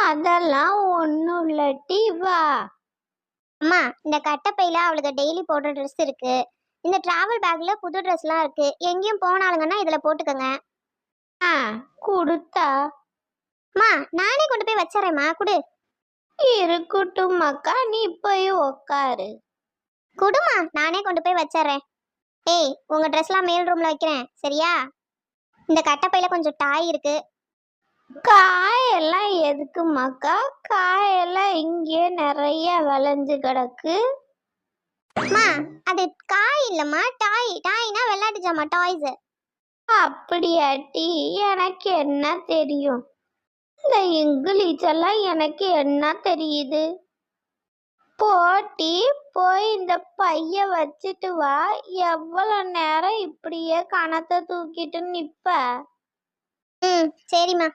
அதெல்லாம் ஒன்றும் இல்லட்டி வா. அம்மா, இந்த கட்டப்பையில அவளுக்கு டெய்லி போடுற ட்ரெஸ் இருக்கு. இந்த டிராவல் பேக்ல புது ட்ரெஸ்லாம் இருக்கு. எங்கேயும் போனாலுங்கன்னா இதுல போட்டுக்கங்க. ஆ கொடுத்தா அம்மா, நானே கொண்டு போய் வச்சிடறேம்மா, குடு. இருக்கட்டும் அக்கா, நீ போய் உக்காரு. குடுமா, நானே கொண்டு போய் வச்சிடறேன். ஏய், உங்க ட்ரெஸ்லாம் மேல் ரூம்ல வைக்கிறேன், சரியா? இந்த கட்டப்பையில கொஞ்சம் டாய் இருக்கு. காயெல்லாம் எதுக்குமாக்கா? காயெல்லாம் இங்கே நிறைய விளைஞ்சு கிடக்கு. அம்மா, அது காய் இல்லம்மா, டாய். டாய்னா விளையாட்டு ஜாமா, டாய்ஸ். அப்படியாட்டி? எனக்கு என்ன தெரியும்? இந்த இங்கிலீஷ் எல்லாம் எனக்கு என்ன தெரியுது? போட்டி போய் இந்த பைய வச்சுட்டு வா. எவ்வளவு நேரம் இப்படியே கணத்தை தூக்கிட்டு நிப்ப? சரிம்மா.